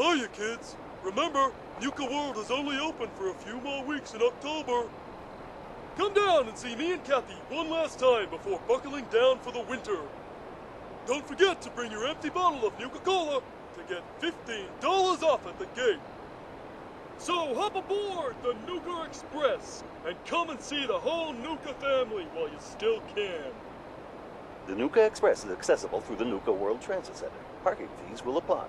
Hiya, kids. Remember, Nuka-World is only open for a few more weeks in October. Come down and see me and Kathy one last time before buckling down for the winter. Don't forget to bring your empty bottle of Nuka-Cola to get $15 off at the gate. So hop aboard the Nuka Express and come and see the whole Nuka family while you still can. The Nuka Express is accessible through the Nuka-World Transit Center. Parking fees will apply.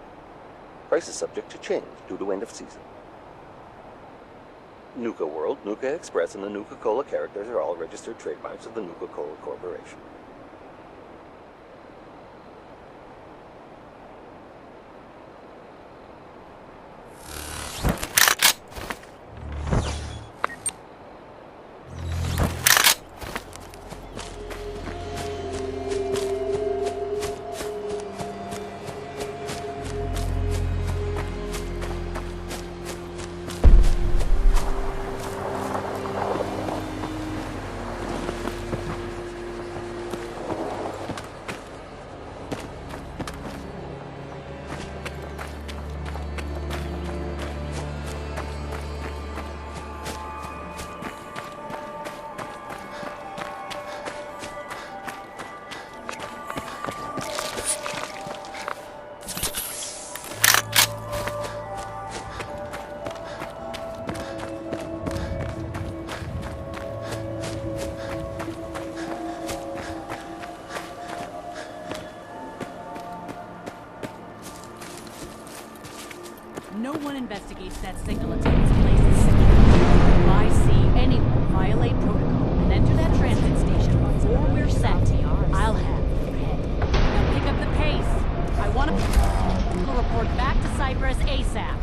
Price is subject to change due to end of season. Nuka-World, Nuka Express, and the Nuka-Cola characters are all registered trademarks of the Nuka-Cola Corporation. No one investigates that signal until this place is secure. If I see anyone violate protocol and enter that transit station before we're set, I'll have your head. Now pick up the pace. I want to report back to Cyprus ASAP.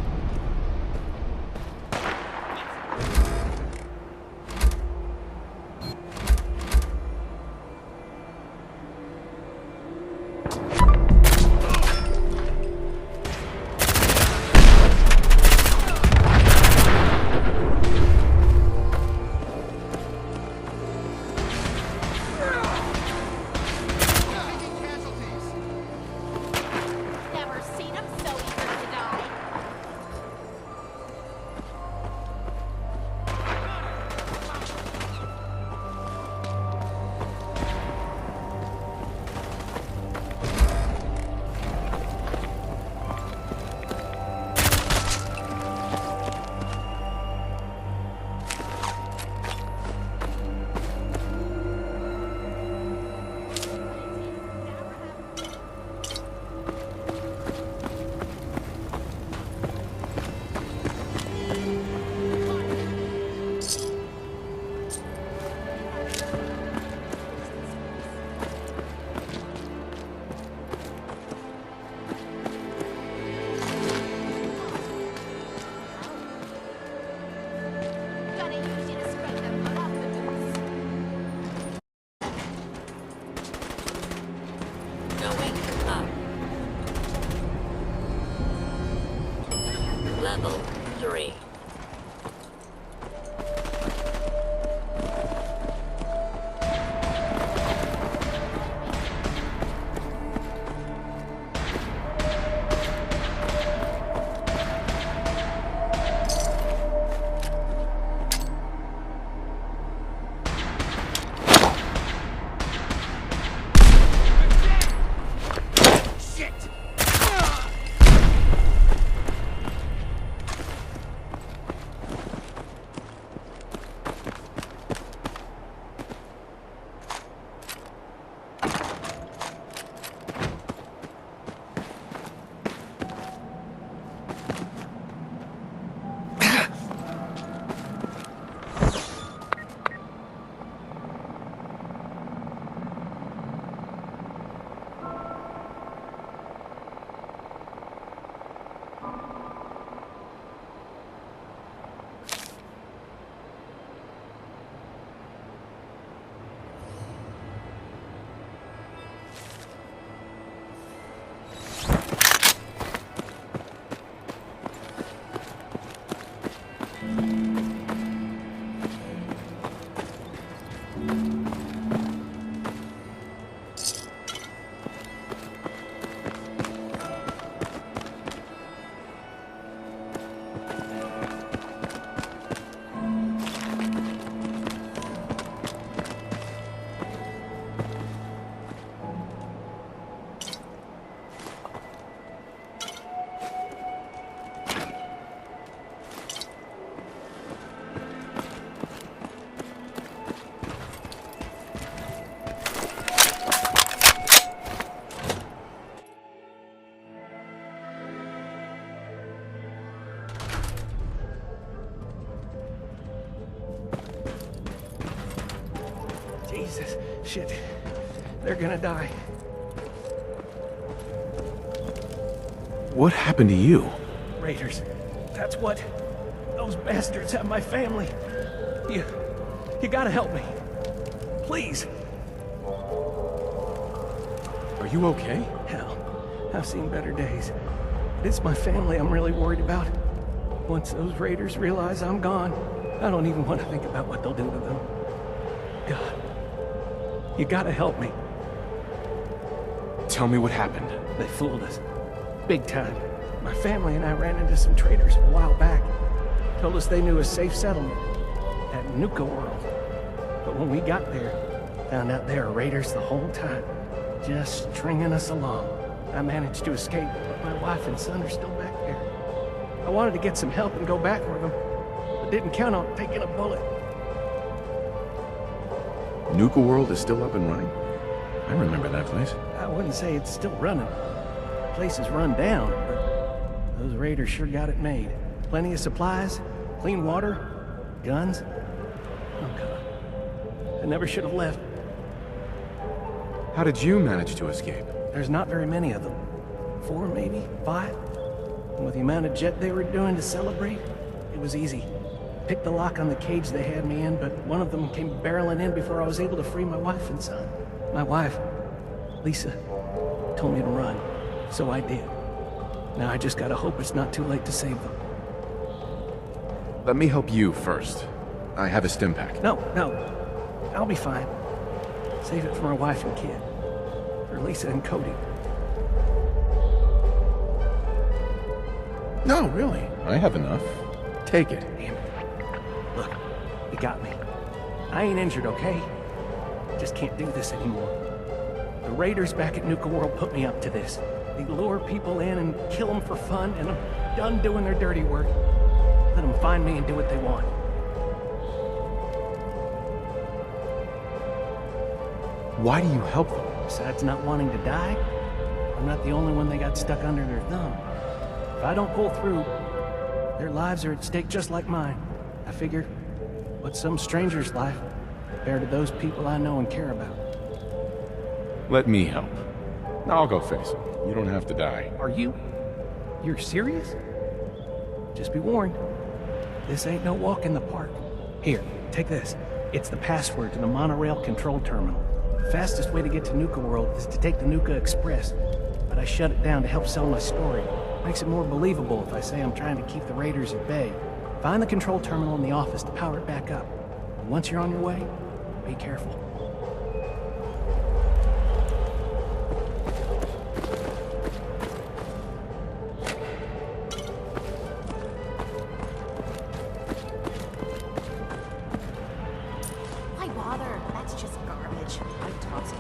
Level 3. Shit. They're gonna die. What happened to you? Raiders. That's what. Those bastards have my family. You gotta help me. Please. Are you okay? Hell, I've seen better days. It's my family I'm really worried about. Once those raiders realize I'm gone, I don't even want to think about what they'll do to them. God, you gotta help me. Tell me what happened. They fooled us. Big time. My family and I ran into some traders a while back. Told us they knew a safe settlement at Nuka-World. But when we got there, found out they were raiders the whole time. Just stringing us along. I managed to escape, but my wife and son are still back there. I wanted to get some help and go back for them, but didn't count on taking a bullet. Nuka-World is still up and running? I remember that place. I wouldn't say it's still running. The place is run down, but those raiders sure got it made. Plenty of supplies, clean water, guns. Oh God, I never should have left. How did you manage to escape? There's not very many of them. 4, maybe 5. And with the amount of jet they were doing to celebrate, it was easy. Picked the lock on the cage they had me in, but one of them came barreling in before I was able to free my wife and son. My wife, Lisa, told me to run, so I did. Now I just gotta hope it's not too late to save them. Let me help you first. I have a stim pack. No, I'll be fine. Save it for my wife and kid. For Lisa and Cody. No, really. I have enough. Take it. Damn it. Look, you got me. I ain't injured, okay? Just can't do this anymore. The raiders back at Nuka-World put me up to this. They lure people in and kill them for fun, and I'm done doing their dirty work. Let them find me and do what they want. Why do you help them? Besides not wanting to die, I'm not the only one they got stuck under their thumb. If I don't pull through, their lives are at stake just like mine. I figure, what's some stranger's life compared to those people I know and care about? Let me help. I'll go fix them. You don't have to die. Are you? You're serious? Just be warned. This ain't no walk in the park. Here, take this. It's the password to the monorail control terminal. The fastest way to get to Nuka-World is to take the Nuka Express. But I shut it down to help sell my story. Makes it more believable if I say I'm trying to keep the raiders at bay. Find the control terminal in the office to power it back up. And once you're on your way, be careful. Why bother? That's just garbage. I'd toss it.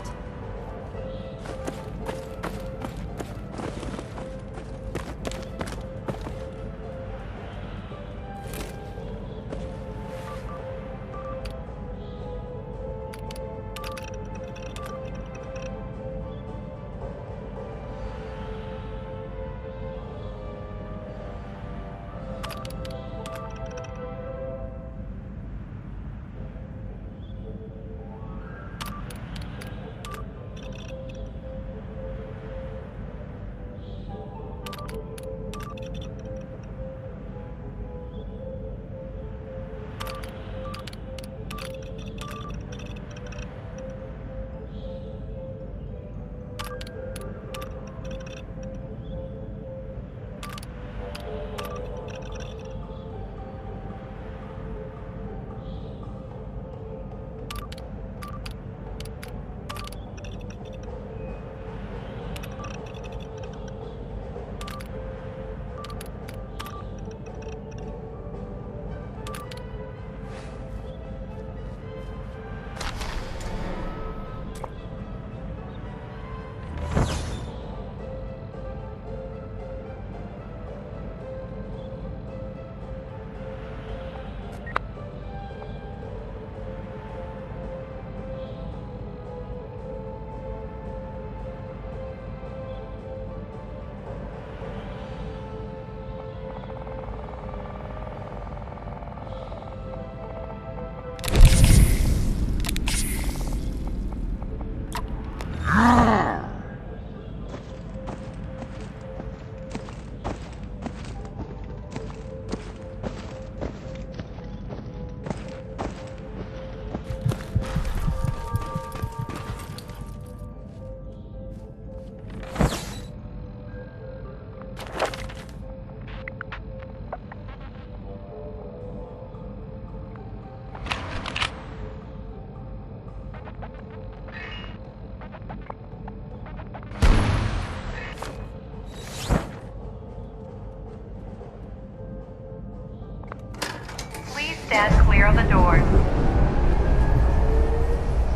stand clear of the doors.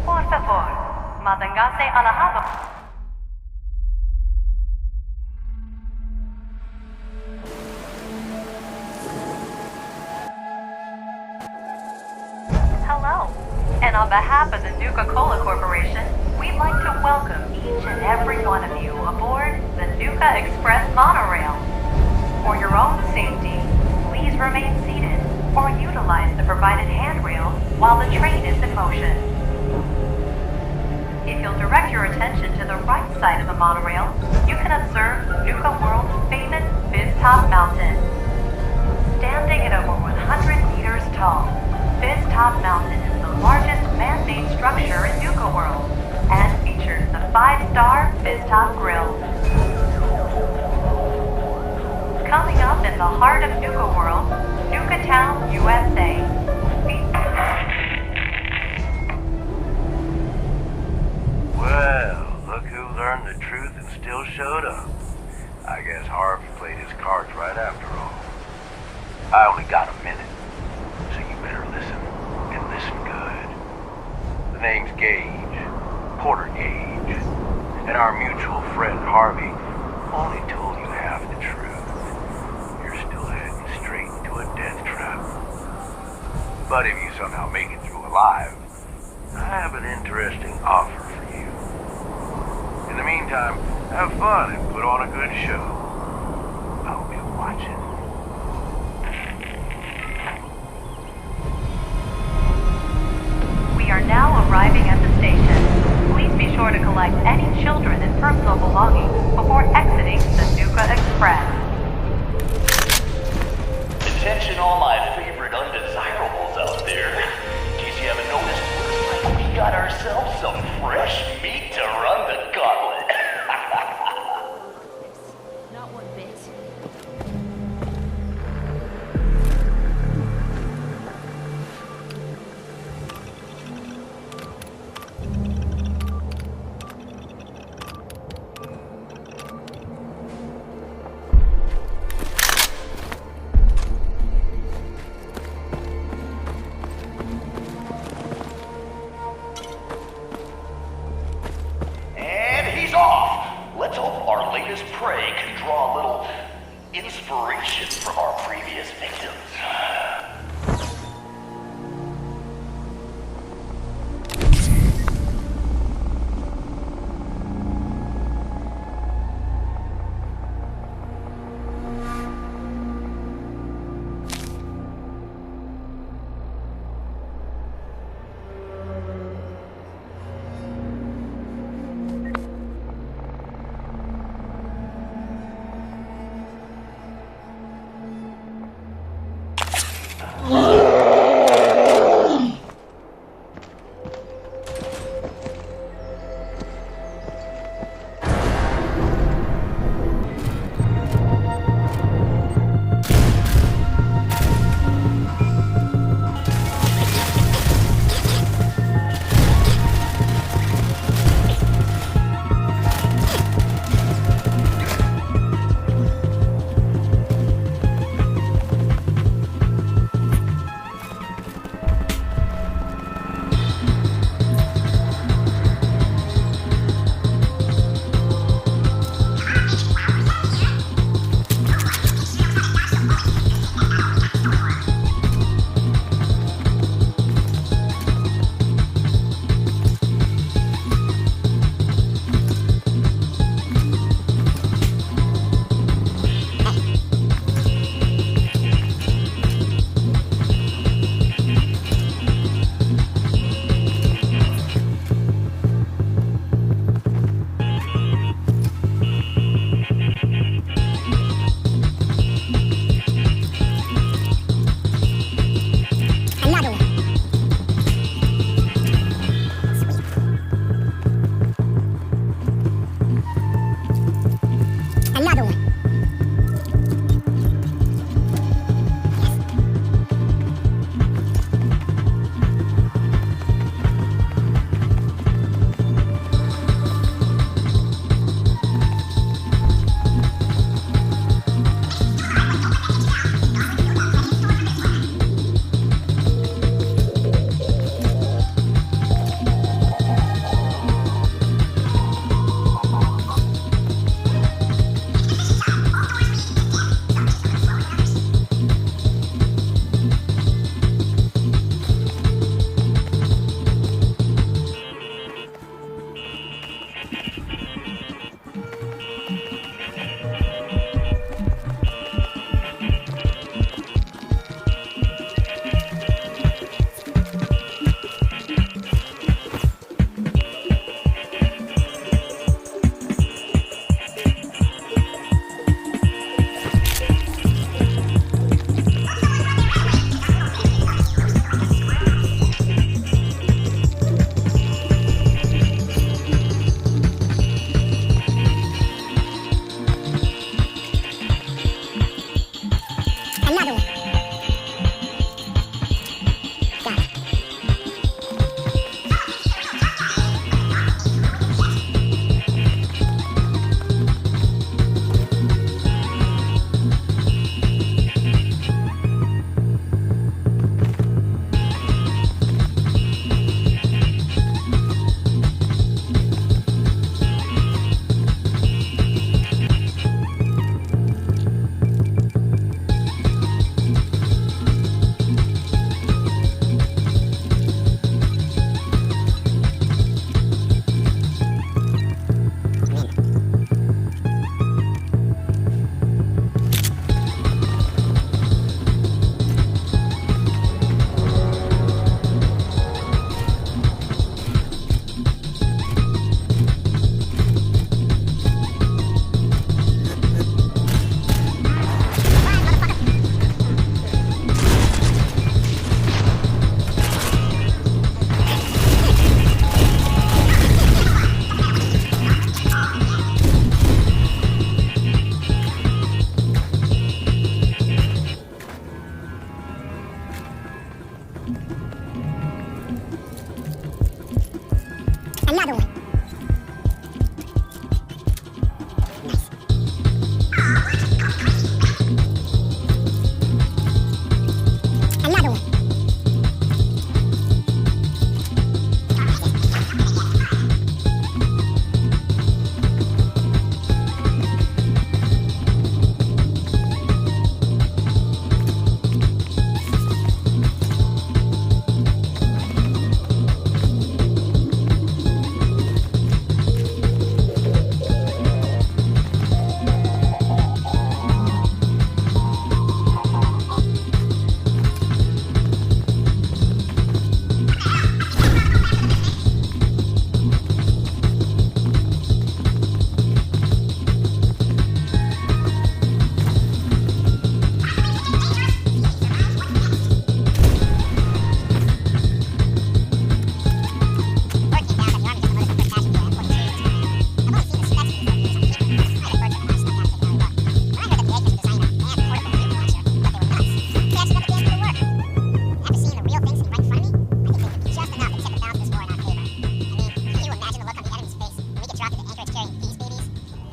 Por favor, manténgase alejado. Hello, and on behalf of the Nuka-Cola Corporation, we'd like to welcome each and every one of you aboard the Nuka Express monorail. For your own safety, please remain seated or utilize the provided handrail while the train is in motion. If you'll direct your attention to the right side of the monorail, you can observe Nuka-World's famous Fizz Top Mountain. Standing at over 100 meters tall, Fizz Top Mountain is the largest man-made structure in Nuka-World and features the 5-star Fizz Top Grill. Coming up in the heart of Nuka-World, Nuka-Town, USA. Well, look who learned the truth and still showed up. I guess Harvey played his cards right after all. I only got a minute, so you better listen, and listen good. The name's Gage, Porter Gage, and our mutual friend Harvey only told you half the truth. You're still heading straight into a death trap. But if you somehow make it through alive, I have an interesting offer for you. In the meantime, have fun and put on a good show. I'll be watching. We are now arriving at the station. Please be sure to collect any children and personal belongings before exiting the Nuka Express. Attention all my favorite undesirables out there. In case you haven't noticed, looks like we got ourselves some fresh meat to run the gauntlet. Not one bit. And he's off. Let's hope our latest prey can draw a little inspiration from our previous victims.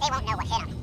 They won't know what hit them.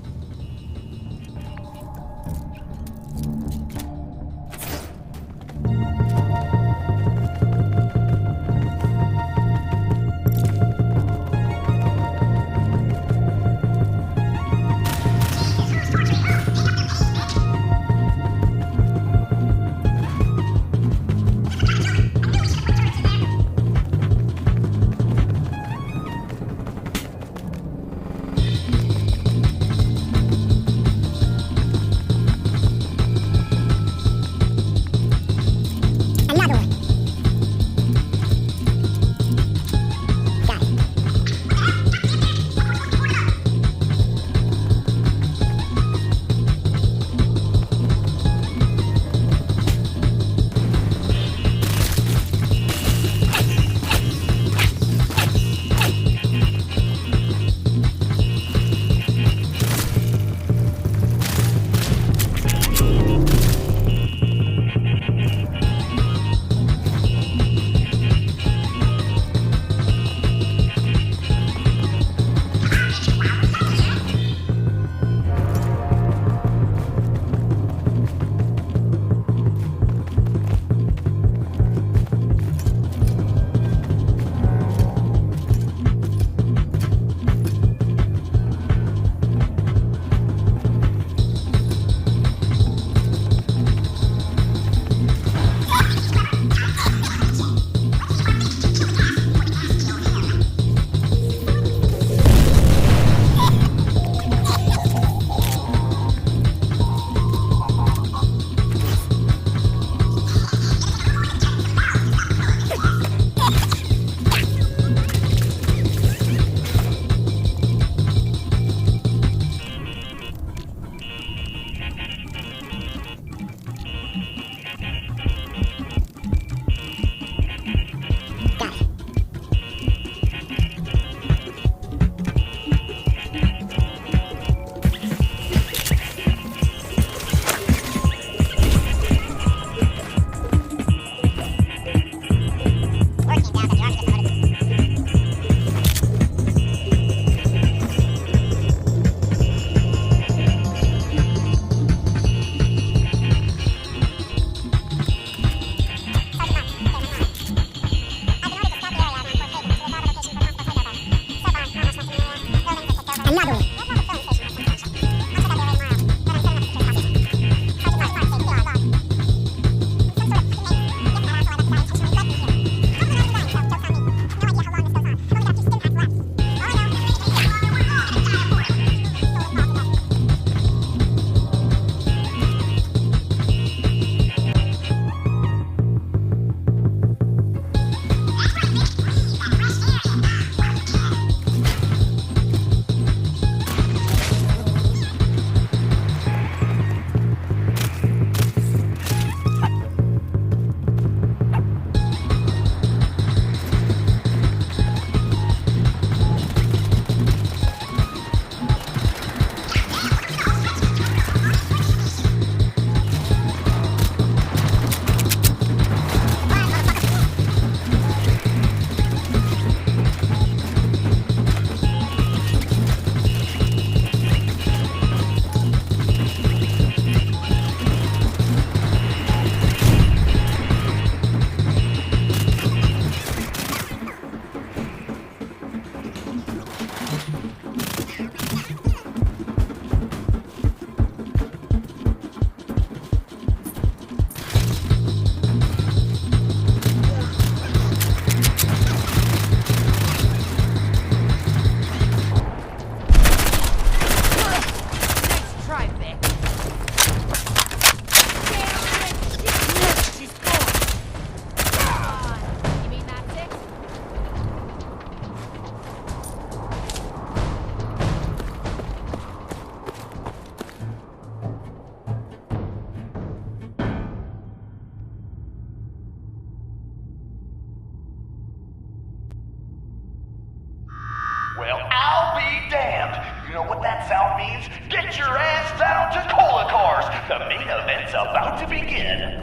Well, I'll be damned. You know what that sound means? Get your ass down to Cola Cars. The main event's about to begin.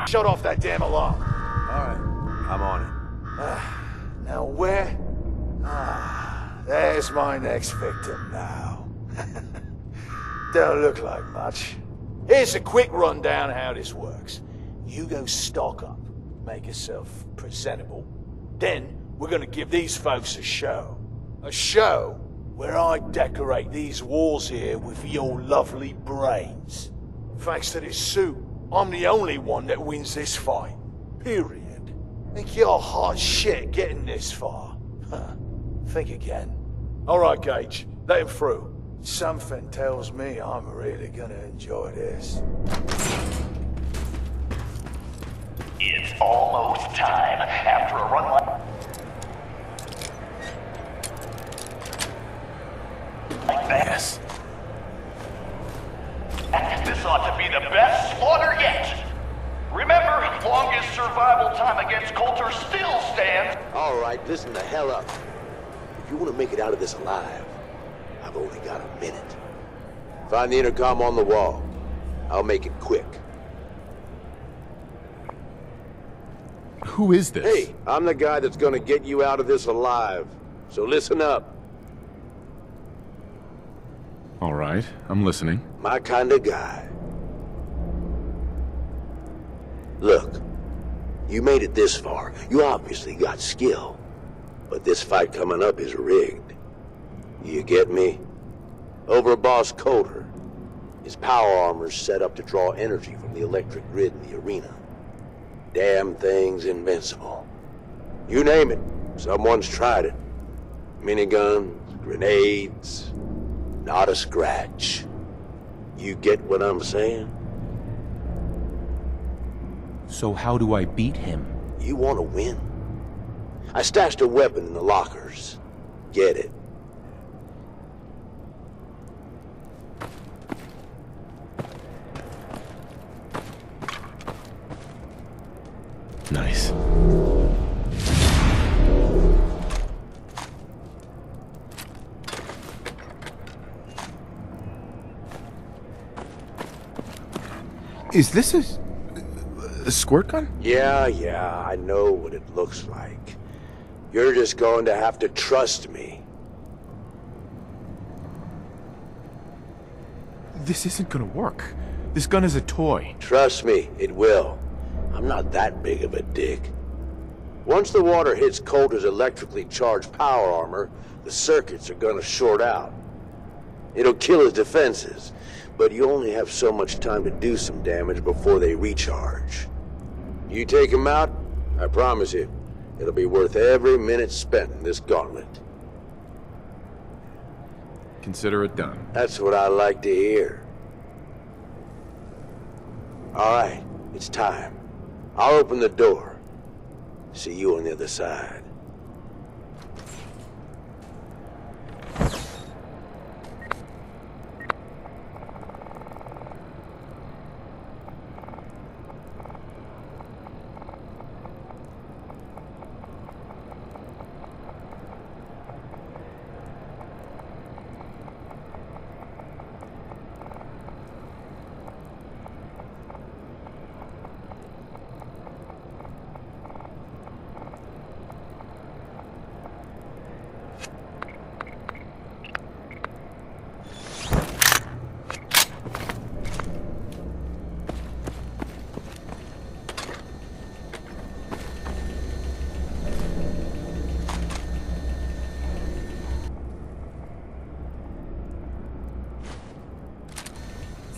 Shut off that damn alarm. Alright, I'm on it. Now where? There's my next victim now. Don't look like much. Here's a quick rundown how this works. You go stock up, make yourself presentable. Then we're gonna give these folks a show. A show where I decorate these walls here with your lovely brains. Thanks to this suit, I'm the only one that wins this fight. Period. Think you're hot shit getting this far? Think again. Alright, Gage, let him through. Something tells me I'm really gonna enjoy this. It's almost time. After a run like that. Yes. This ought to be the best slaughter yet. Remember, longest survival time against Coulter still stands. Alright, listen the hell up. If you want to make it out of this alive, I've only got a minute. Find the intercom on the wall. I'll make it quick. Who is this? Hey, I'm the guy that's gonna get you out of this alive. So listen up. All right, I'm listening. My kind of guy. Look, you made it this far. You obviously got skill. But this fight coming up is rigged. You get me? Over Boss Coulter. His power armor's set up to draw energy from the electric grid in the arena. Damn thing's invincible. You name it, someone's tried it. Miniguns, grenades, not a scratch. You get what I'm saying? So how do I beat him? You want to win? I stashed a weapon in the lockers. Get it. Nice. Is this a squirt gun? Yeah, I know what it looks like. You're just going to have to trust me. This isn't gonna work. This gun is a toy. Trust me, it will. I'm not that big of a dick. Once the water hits Coulter's electrically charged power armor, the circuits are gonna short out. It'll kill his defenses, but you only have so much time to do some damage before they recharge. You take him out, I promise you, it'll be worth every minute spent in this gauntlet. Consider it done. That's what I like to hear. All right, it's time. I'll open the door. See you on the other side.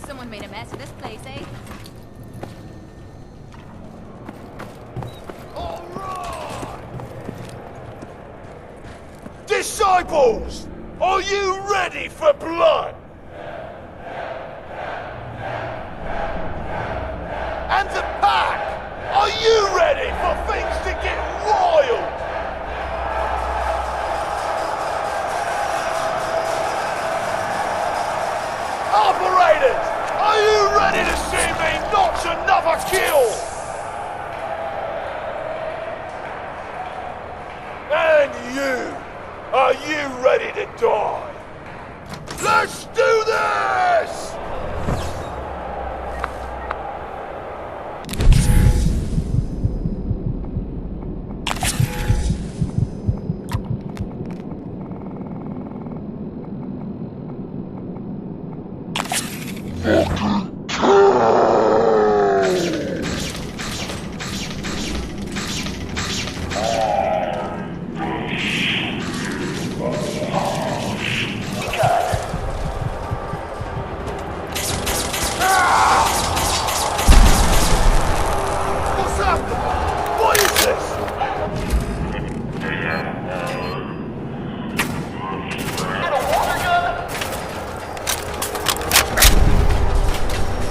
Someone made a mess of this place, eh? Disciples! Are you ready for blood? And the pack! Are you ready for things to get wild? Operators! Are you ready to see me notch another kill? And you! Are you ready to die? Let's do this! What's up? What is this? And a water gun?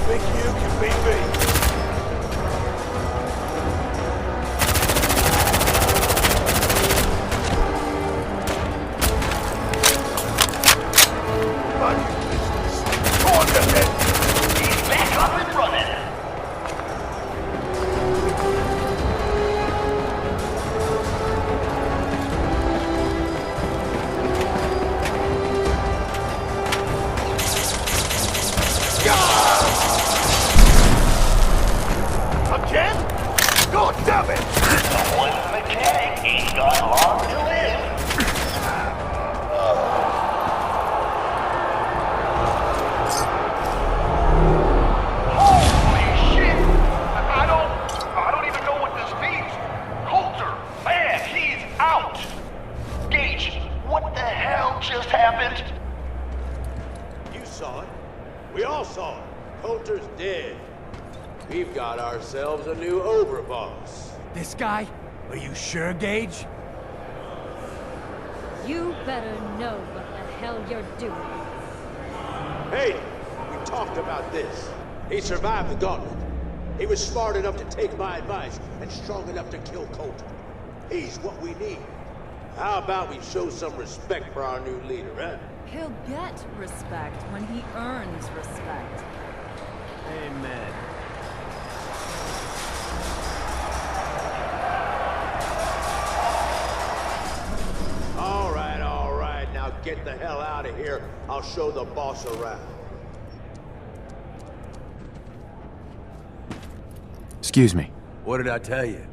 Think you can beat me? Mind your business. Go on, then. He's back up and running. Again? God damn it! Someone's mechanic ain't got long to live. Holy shit! I don't even know what this means. Coulter, man, he's out. Gage, what the hell just happened? You saw it. We all saw it. Coulter's dead. We've got ourselves a new overboss. This guy? Are you sure, Gage? You better know what the hell you're doing. Hey, we talked about this. He survived the gauntlet. He was smart enough to take my advice and strong enough to kill Coulter. He's what we need. How about we show some respect for our new leader, huh? He'll get respect when he earns respect. Amen. All right. Now get the hell out of here. I'll show the boss around. Excuse me. What did I tell you?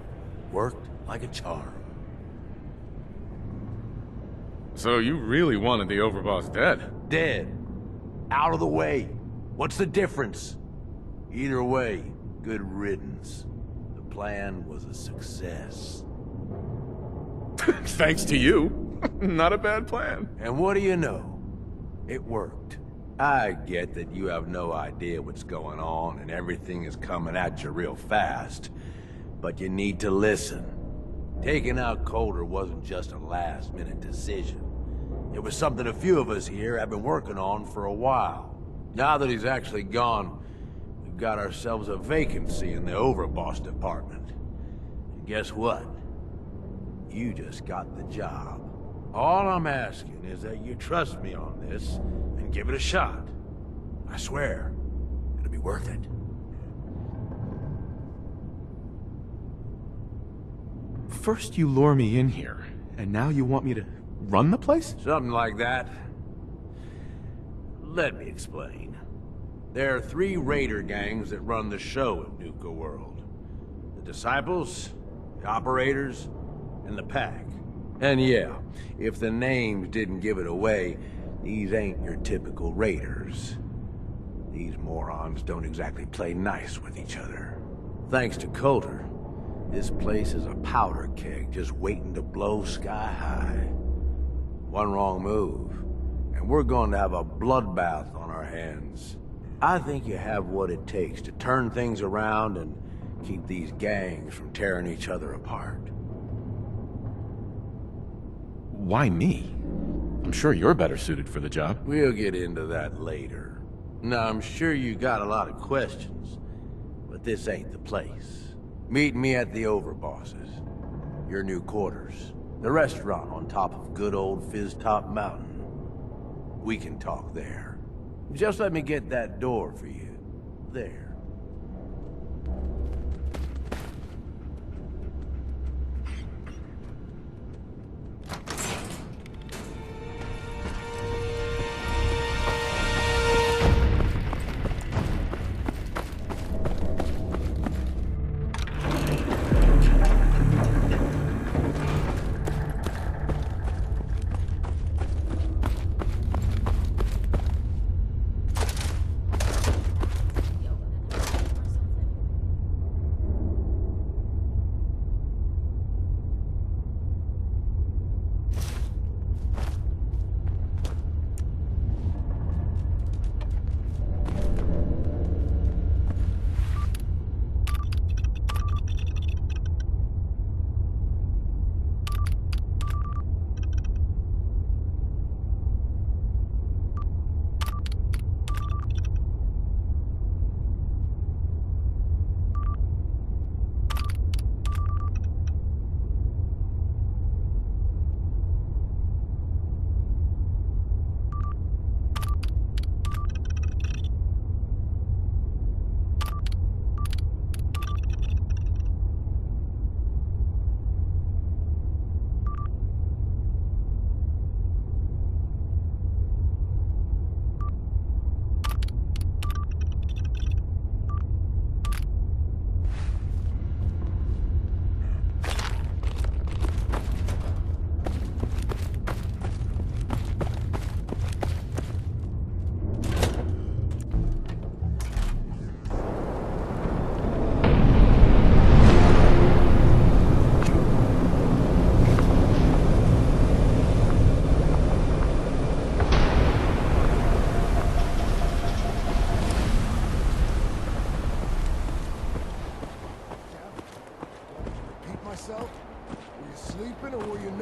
Worked like a charm. So you really wanted the overboss dead? Dead. Out of the way. What's the difference? Either way, good riddance. The plan was a success. Thanks to you. Not a bad plan. And what do you know? It worked. I get that you have no idea what's going on and everything is coming at you real fast. But you need to listen. Taking out Coulter wasn't just a last-minute decision. It was something a few of us here have been working on for a while. Now that he's actually gone, we've got ourselves a vacancy in the overboss department. And guess what? You just got the job. All I'm asking is that you trust me on this and give it a shot. I swear, it'll be worth it. First you lure me in here, and now you want me to run the place? Something like that. Let me explain. There are 3 raider gangs that run the show at Nuka-World. The Disciples, the Operators, and the Pack. And yeah, if the names didn't give it away, these ain't your typical raiders. These morons don't exactly play nice with each other. Thanks to Coulter, this place is a powder keg just waiting to blow sky high. One wrong move, and we're going to have a bloodbath on our hands. I think you have what it takes to turn things around and keep these gangs from tearing each other apart. Why me? I'm sure you're better suited for the job. We'll get into that later. Now, I'm sure you got a lot of questions, but this ain't the place. Meet me at the Overbosses, your new quarters, the restaurant on top of good old Fizz Top Mountain. We can talk there. Just let me get that door for you. There.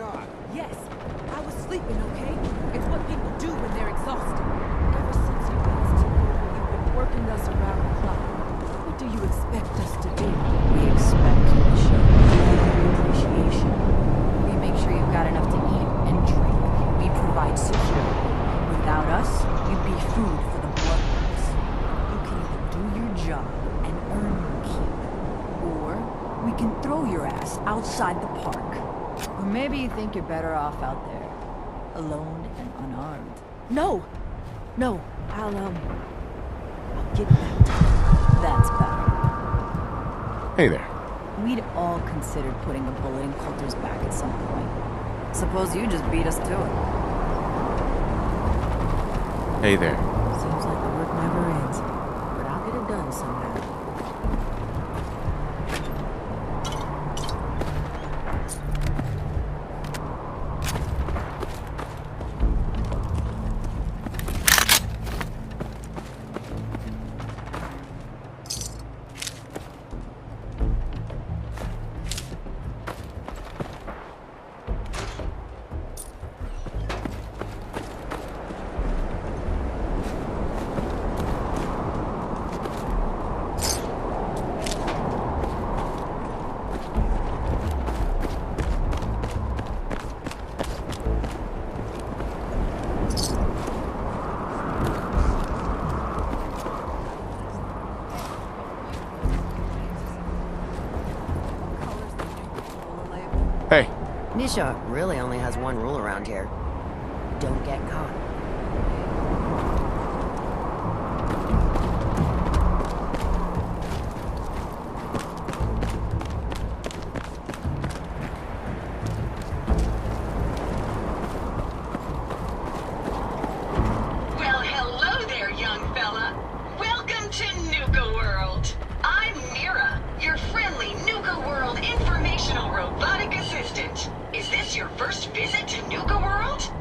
not? Yes, I was sleeping, okay? It's what people do when they're exhausted. Ever since you guys took over, you've been working us around the clock. What do you expect us to do? We expect you to show appreciation. We make sure you've got enough to eat and drink. We provide security. Without us, you'd be food for the bloodlines. You can either do your job and earn your keep, or we can throw your ass outside the park. Or maybe you think you're better off out there, alone and unarmed. No! No, I'll get back to you. That's better. Hey there. We'd all considered putting a bullet in Coulter's back at some point. Suppose you just beat us to it. Hey there. Seems like the work never ends, but I'll get it done somehow. Hey. Nisha really only has one rule around here. Don't get caught. Well, hello there, young fella. Welcome to Nuka-World. I'm Mira, your friendly Nuka-World informational robotic assistant. Is this your first visit to Nuka-World?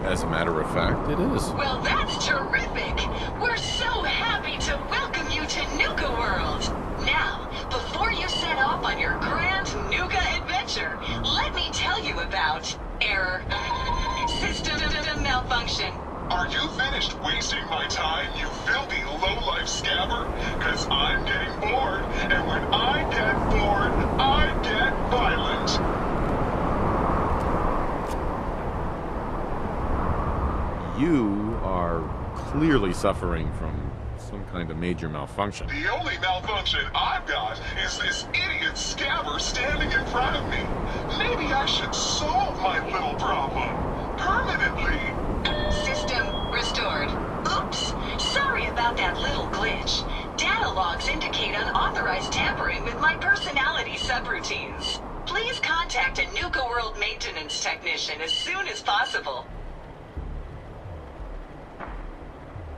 As a matter of fact, it is. Well, that's terrific. We're so happy to welcome you to Nuka-World. Now, before you set off on your grand Nuka adventure, let me tell you about error, system malfunction. Are you finished wasting my time, you filthy low-life scabber? 'Cause I'm getting bored, and when I get bored, I get violent. You are clearly suffering from some kind of major malfunction. The only malfunction I've got is this idiot scabber standing in front of me. Maybe I should solve my little problem permanently. System restored. Oops. Sorry about that little glitch. Data logs indicate unauthorized tampering with my personality subroutines. Please contact a Nuka-World maintenance technician as soon as possible.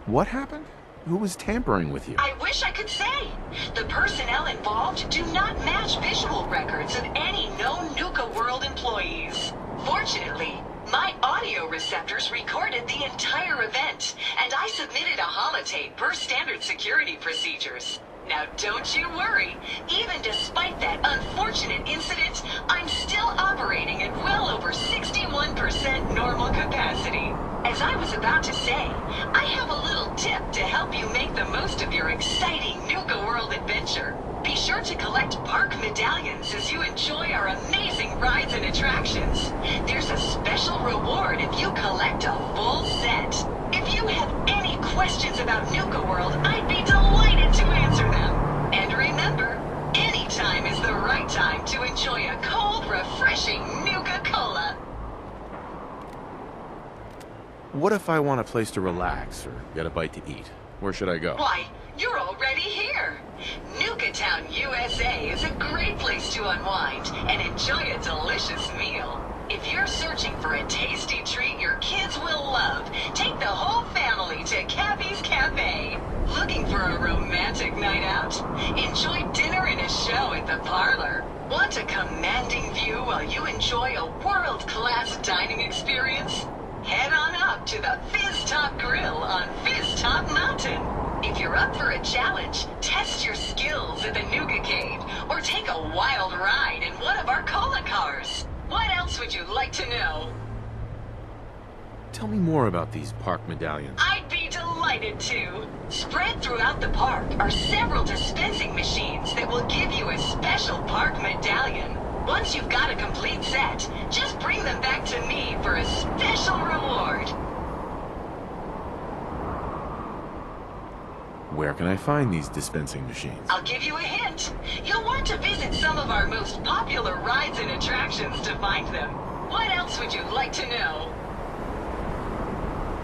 What happened? Who was tampering with you? I wish I could say. The personnel involved do not match visual records of any known Nuka-World employees. Fortunately, my audio receptors recorded the entire event, and I submitted a holotape per standard security procedures. Now don't you worry, even despite that unfortunate incident, I'm still operating at well over 61% normal capacity. As I was about to say, I have a little tip to help you make the most of your exciting Nuka-World adventure. Be sure to collect park medallions as you enjoy our amazing rides and attractions. There's a special reward if you collect a full set. If you have any questions about Nuka-World, I'd be delighted to answer them. And remember, any time is the right time to enjoy a cold, refreshing Nuka-Cola. What if I want a place to relax or get a bite to eat? Where should I go? Why, you're already here. Nuka-Town USA is a great place to unwind and enjoy a delicious meal. If you're searching for a tasty treat your kids will love, take the whole family to Cappy's Cafe. Looking for a romantic night out? Enjoy dinner and a show at the parlor. Want a commanding view while you enjoy a world-class dining experience? Head on up to the Fizz Top Grill on Fizz Top Mountain. If you're up for a challenge, test your skills at the Nuka Cave, or take a wild ride in one of our cola cars. What else would you like to know? Tell me more about these park medallions. I'd be delighted to. Spread throughout the park are several dispensing machines that will give you a special park medallion. Once you've got a complete set, just bring them back to me for a special reward. Where can I find these dispensing machines? I'll give you a hint. You'll want to visit some of our most popular rides and attractions to find them. What else would you like to know?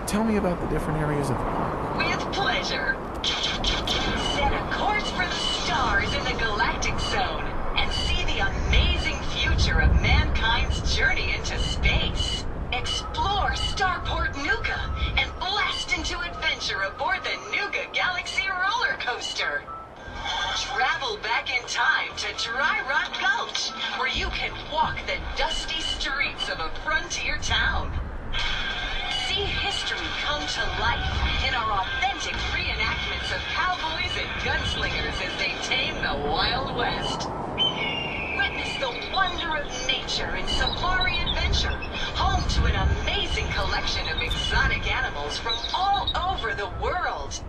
Tell me about the different areas of the park. With pleasure. Set a course for the stars in the galactic zone and see the amazing future of mankind's journey into space. Explore Starport Nuka and blast into adventure aboard the Nuka Galaxy roller coaster. Travel back in time to Dry Rock Gulch, where you can walk the dusty streets of a frontier town. See history come to life in our authentic reenactments of cowboys and gunslingers as they tame the Wild West. Witness the wonder of nature in Safari Adventure, home to an amazing collection of exotic animals from all over the world.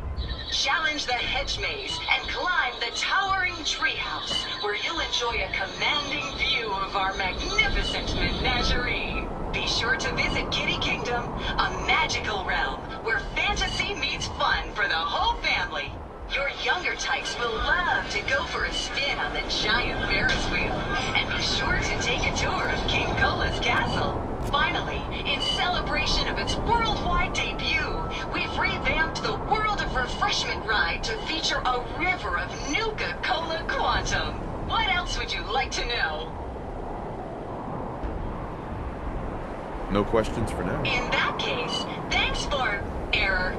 Challenge the hedge maze and climb the towering treehouse, where you'll enjoy a commanding view of our magnificent menagerie. Be sure to visit Kitty Kingdom, a magical realm where fantasy meets fun for the whole family. Your younger types will love to go for a spin on the giant Ferris wheel, and be sure to take a tour of King Cola's castle. Finally, in celebration of its worldwide debut, we've revamped the World of Refreshment ride to feature a river of Nuka-Cola Quantum. What else would you like to know? No questions for now. In that case, thanks for error.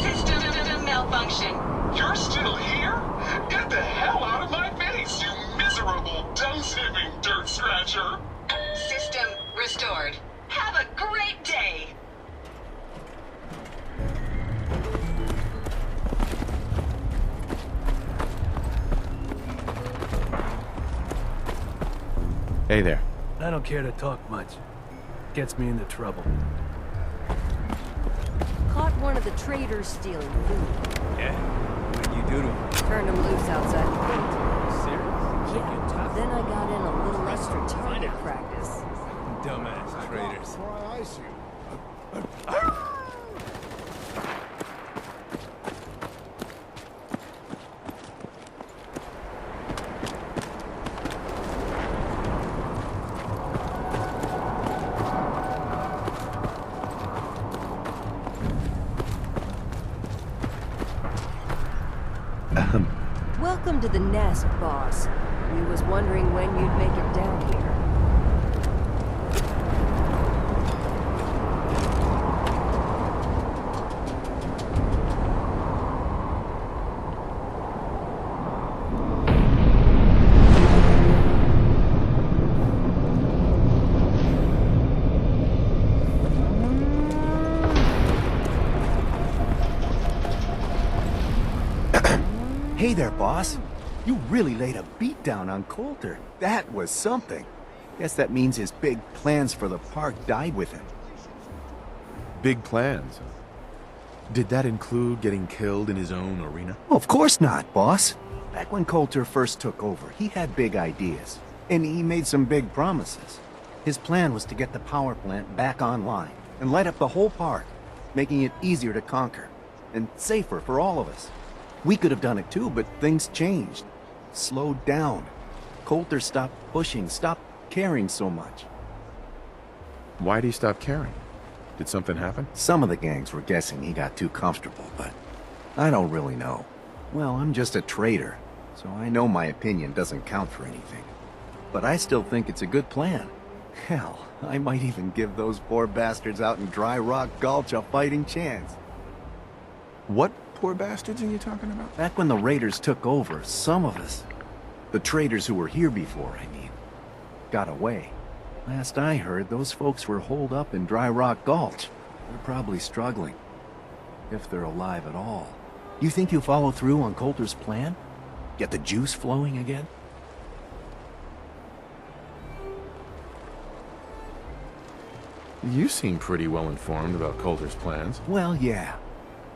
System malfunction. You're still here? Get the hell out of my face, you miserable, dung-sniffing dirt scratcher! System restored. Have a great day! Hey there. I don't care to talk much. Gets me into trouble. Caught one of the traders stealing food. Yeah? What'd you do to him? Turned him loose outside the gate. Serious? Yeah. Then I got in a little extra target practice. Dumbass traders. Why I see Welcome to the nest, boss. We was wondering when you'd make it down here. Hey there, boss. You really laid a beat down on Coulter. That was something. Guess that means his big plans for the park died with him. Big plans? Did that include getting killed in his own arena? Of course not, boss. Back when Coulter first took over, he had big ideas. And he made some big promises. His plan was to get the power plant back online and light up the whole park, making it easier to conquer and safer for all of us. We could have done it too, but things changed. Slowed down. Coulter stopped pushing, stopped caring so much. Why'd he stop caring? Did something happen? Some of the gangs were guessing he got too comfortable, but I don't really know. Well, I'm just a trader, so I know my opinion doesn't count for anything. But I still think it's a good plan. Hell, I might even give those poor bastards out in Dry Rock Gulch a fighting chance. What poor bastards are you talking about? Back when the raiders took over, some of us, the traders who were here before, I mean, got away. Last I heard, those folks were holed up in Dry Rock Gulch. They're probably struggling. If they're alive at all. You think you'll follow through on Coulter's plan? Get the juice flowing again? You seem pretty well informed about Coulter's plans. Well, yeah.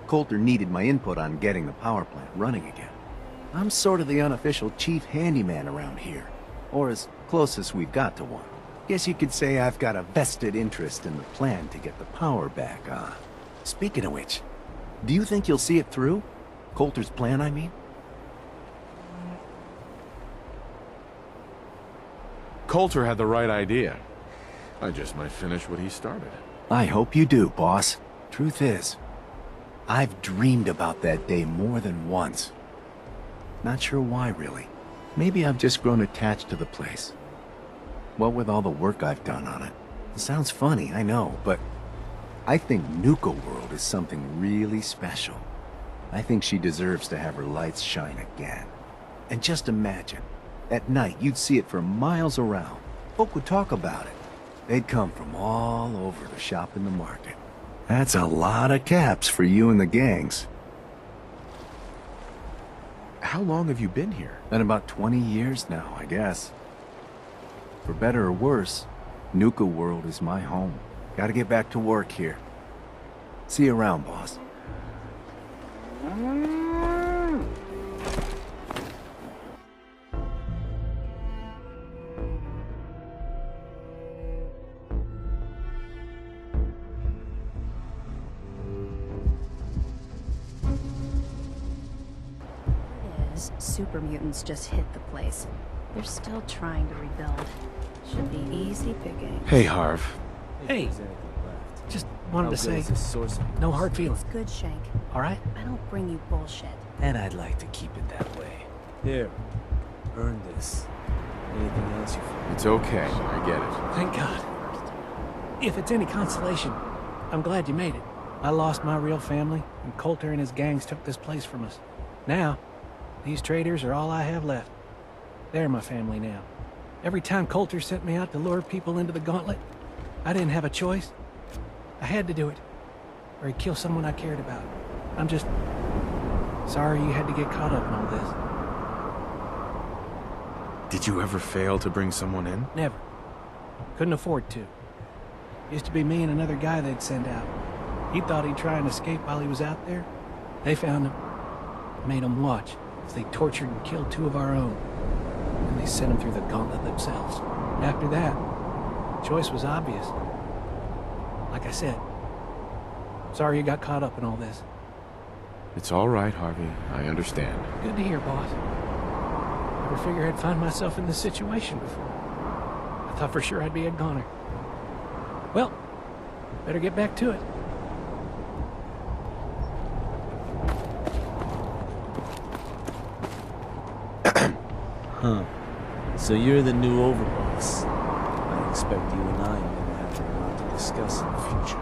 Coulter needed my input on getting the power plant running again. I'm sort of the unofficial chief handyman around here, or as close as we've got to one. Guess you could say I've got a vested interest in the plan to get the power back on. Speaking of which, do you think you'll see it through? Coulter's plan, I mean? Coulter had the right idea. I just might finish what he started. I hope you do, boss. Truth is, I've dreamed about that day more than once. Not sure why, really. Maybe I've just grown attached to the place. What with all the work I've done on it. It sounds funny, I know, but I think Nuka-World is something really special. I think she deserves to have her lights shine again. And just imagine, at night you'd see it for miles around. Folk would talk about it. They'd come from all over to shop in the market. That's a lot of caps for you and the gangs. How long have you been here? Been about 20 years now, I guess. For better or worse, Nuka-World is my home. Gotta get back to work here. See you around, boss. Super mutants just hit the place. They're still trying to rebuild. Should be easy picking. Hey, Harv. Hey. Just wanted to say, no hard feelings. It's good, Shank. All right? I don't bring you bullshit. And I'd like to keep it that way. Here, earn this. Anything else you feel? It's okay. I get it. Thank God. If it's any consolation, I'm glad you made it. I lost my real family, and Coulter and his gangs took this place from us. Now, these traders are all I have left. They're my family now. Every time Coulter sent me out to lure people into the gauntlet, I didn't have a choice. I had to do it, or he'd kill someone I cared about. I'm just sorry you had to get caught up in all this. Did you ever fail to bring someone in? Never. Couldn't afford to. Used to be me and another guy they'd send out. He thought he'd try and escape while he was out there. They found him, made him watch as they tortured and killed two of our own. And they sent him through the gauntlet themselves. After that, the choice was obvious. Like I said, sorry you got caught up in all this. It's all right, Harvey. I understand. Good to hear, boss. Never figured I'd find myself in this situation before. I thought for sure I'd be a goner. Well, better get back to it. Huh. So you're the new overboss. I expect you and I are gonna have a lot to discuss in the future.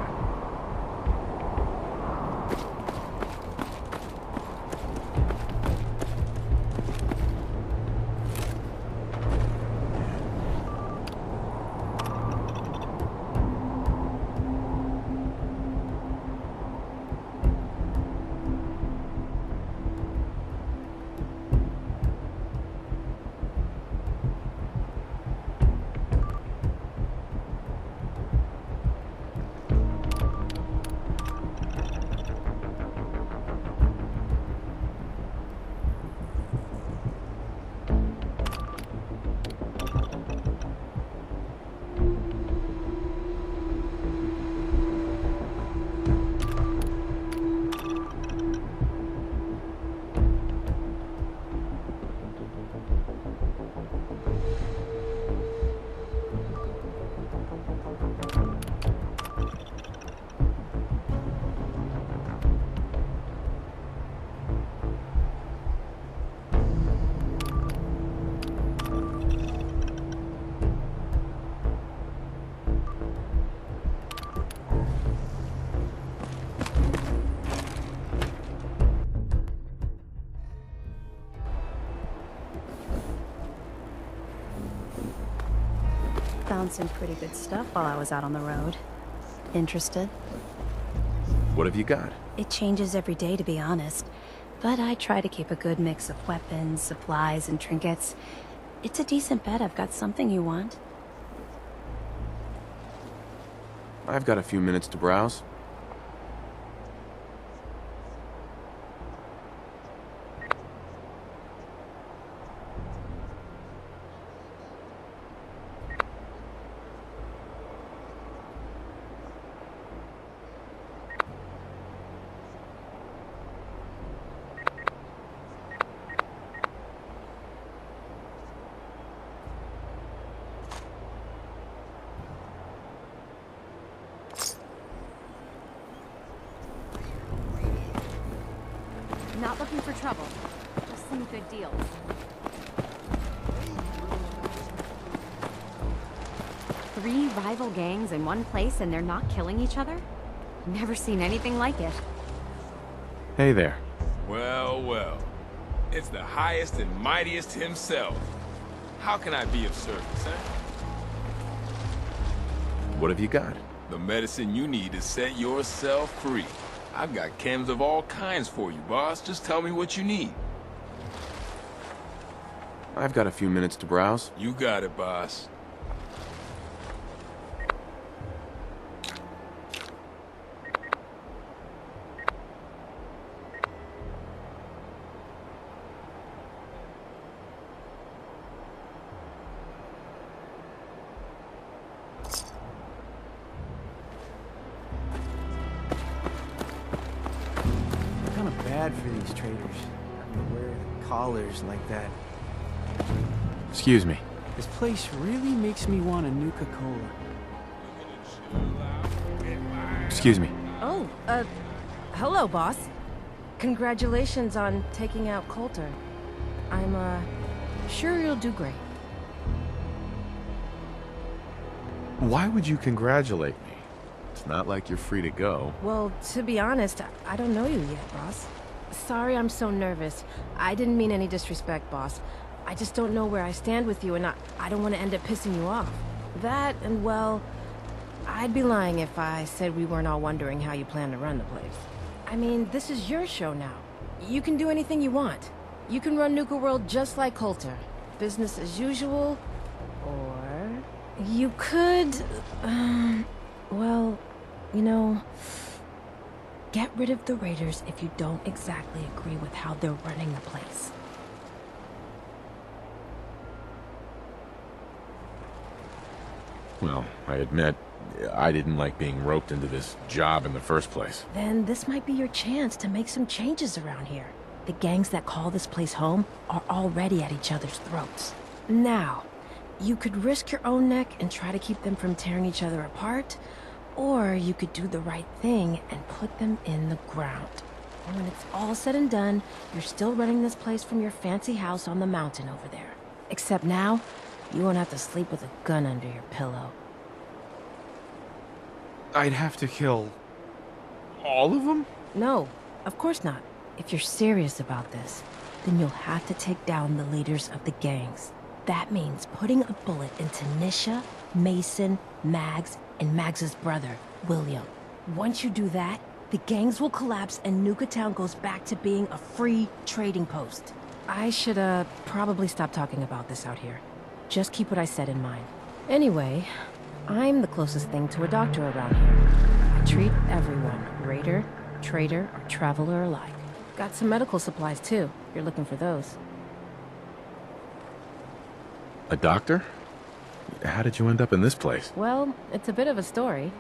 Found some pretty good stuff while I was out on the road. Interested? What have you got? It changes every day, to be honest. But I try to keep a good mix of weapons, supplies, and trinkets. It's a decent bet I've got something you want. I've got a few minutes to browse. Not looking for trouble. Just some good deals. Three rival gangs in one place and they're not killing each other? Never seen anything like it. Hey there. Well, well. It's the highest and mightiest himself. How can I be of service, eh? What have you got? The medicine you need to set yourself free. I've got chems of all kinds for you, boss. Just tell me what you need. I've got a few minutes to browse. You got it, boss. Bad for these traders. Wear collars like that. Excuse me. This place really makes me want a Nuka-Cola. Excuse me. Oh, hello, boss. Congratulations on taking out Coulter. I'm, sure you'll do great. Why would you congratulate me? It's not like you're free to go. Well, to be honest, I don't know you yet, boss. Sorry I'm so nervous. I didn't mean any disrespect, boss. I just don't know where I stand with you, and I don't want to end up pissing you off. That, and well, I'd be lying if I said we weren't all wondering how you plan to run the place. I mean, this is your show now. You can do anything you want. You can run Nuka-World just like Coulter. Business as usual, or you could, well, you know, get rid of the Raiders if you don't exactly agree with how they're running the place. Well, I admit, I didn't like being roped into this job in the first place. Then this might be your chance to make some changes around here. The gangs that call this place home are already at each other's throats. Now, you could risk your own neck and try to keep them from tearing each other apart, or you could do the right thing and put them in the ground. And when it's all said and done, you're still running this place from your fancy house on the mountain over there. Except now, you won't have to sleep with a gun under your pillow. I'd have to kill all of them? No, of course not. If you're serious about this, then you'll have to take down the leaders of the gangs. That means putting a bullet into Nisha, Mason, Mags, and Mags's brother, William. Once you do that, the gangs will collapse and Nuka Town goes back to being a free trading post. I should, probably stop talking about this out here. Just keep what I said in mind. Anyway, I'm the closest thing to a doctor around here. I treat everyone, raider, trader, or traveler alike. Got some medical supplies, too, if you're looking for those. A doctor? How did you end up in this place? Well, it's a bit of a story.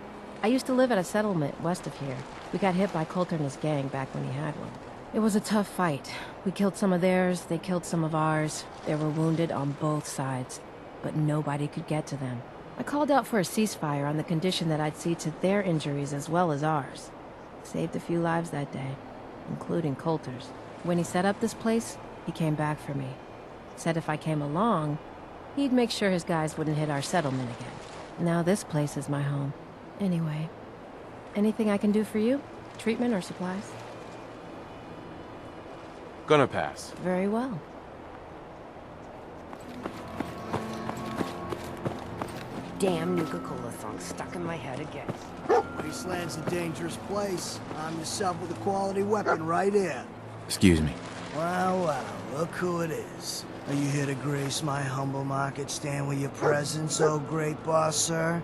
I used to live at a settlement west of here. We got hit by Coulter and his gang back when he had one. It was a tough fight. We killed some of theirs, they killed some of ours. There were wounded on both sides, but nobody could get to them. I called out for a ceasefire on the condition that I'd see to their injuries as well as ours. Saved a few lives that day, including Coulter's. When he set up this place, he came back for me. Said if I came along, he'd make sure his guys wouldn't hit our settlement again. Now this place is my home. Anyway, anything I can do for you? Treatment or supplies? Gonna pass. Very well. Damn Nuka-Cola song stuck in my head again. Wasteland's a dangerous place. Arm yourself with a quality weapon right here. Excuse me. Wow, wow, look who it is. Are you here to grace my humble market stand with your presence, oh great boss, sir?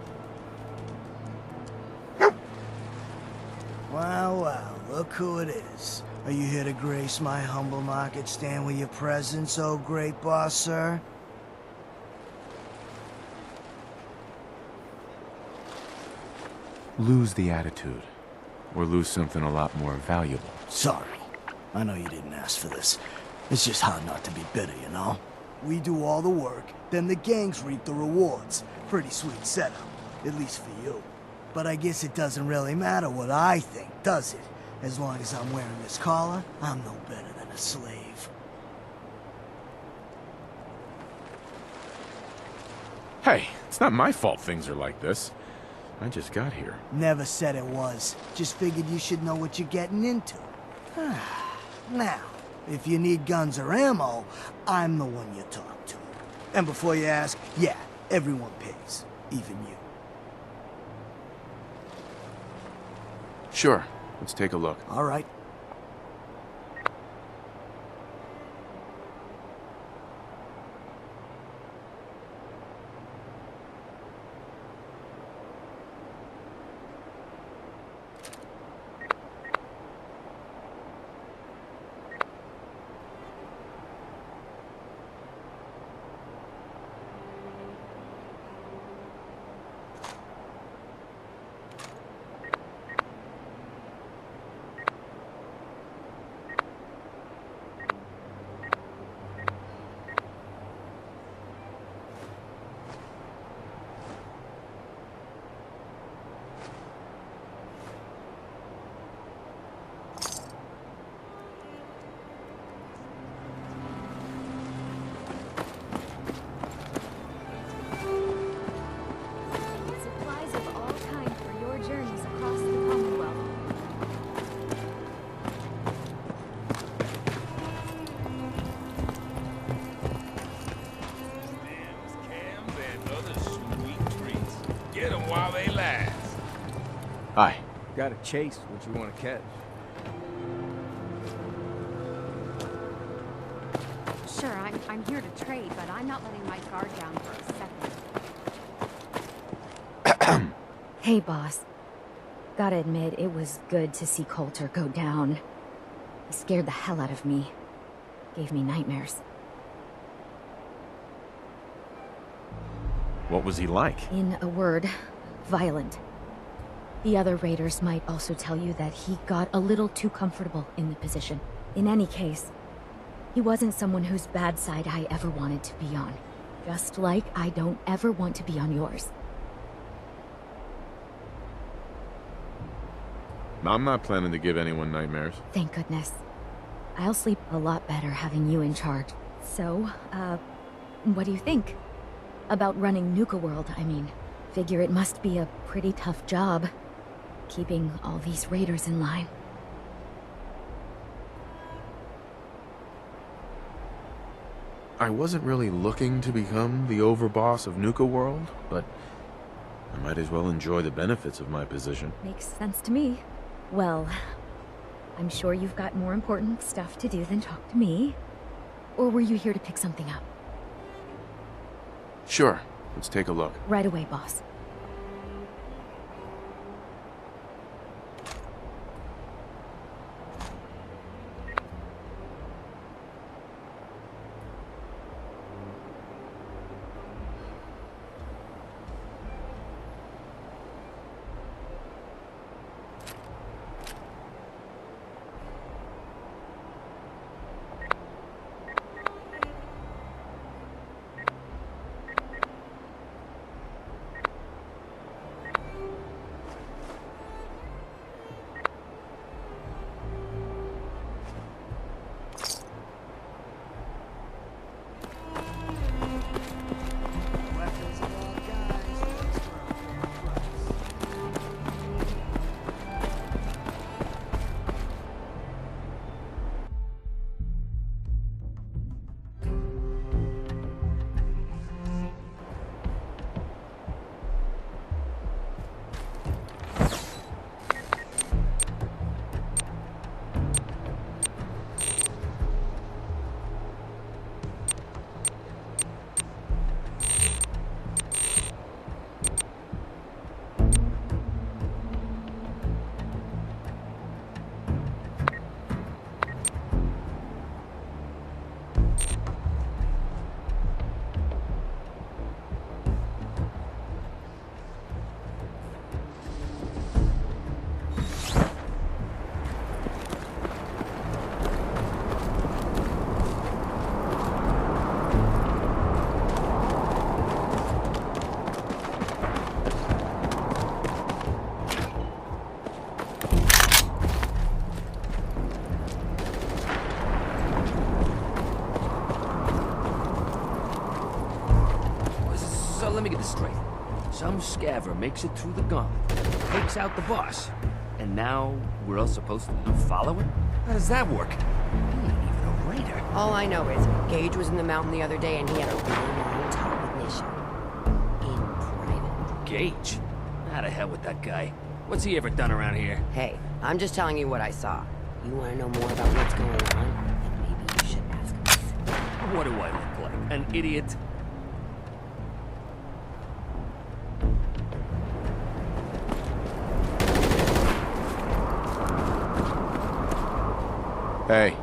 Wow, wow, look who it is. Are you here to grace my humble market stand with your presence, oh great boss, sir? Lose the attitude. Or lose something a lot more valuable. Sorry. I know you didn't ask for this. It's just hard not to be bitter, you know? We do all the work, then the gangs reap the rewards. Pretty sweet setup, at least for you. But I guess it doesn't really matter what I think, does it? As long as I'm wearing this collar, I'm no better than a slave. Hey, it's not my fault things are like this. I just got here. Never said it was. Just figured you should know what you're getting into. Now, if you need guns or ammo, I'm the one you talk to. And before you ask, yeah, everyone pays. Even you. Sure. Let's take a look. All right. Supplies of all kinds for your journeys across the Commonwealth. Cams, and other sweet treats. Get them while they last. Hi. Got a chase, what you want to catch? Sure, I'm here to trade, but I'm not letting my guard down for a second. Hey, boss. Gotta admit, it was good to see Coulter go down. He scared the hell out of me. Gave me nightmares. What was he like? In a word, violent. The other raiders might also tell you that he got a little too comfortable in the position. In any case, he wasn't someone whose bad side I ever wanted to be on. Just like I don't ever want to be on yours. I'm not planning to give anyone nightmares. Thank goodness. I'll sleep a lot better having you in charge. So, what do you think? About running Nuka-World, I mean. Figure it must be a pretty tough job, keeping all these raiders in line. I wasn't really looking to become the overboss of Nuka-World, but I might as well enjoy the benefits of my position. Makes sense to me. Well, I'm sure you've got more important stuff to do than talk to me. Or were you here to pick something up? Sure, let's take a look. Right away, boss. scaver makes it through the gauntlet, takes out the boss, and now we're all supposed to follow him? How does that work? He ain't even a raider. All I know is Gage was in the mountain the other day and he had a really long talk with Nisha. In private. Gage? How the hell with that guy? What's he ever done around here? Hey, I'm just telling you what I saw. You want to know more about what's going on? Then maybe you should ask us. What do I look like? An idiot? Hey.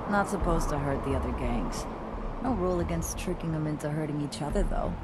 Not supposed to hurt the other gangs. No rule against tricking them into hurting each other, though.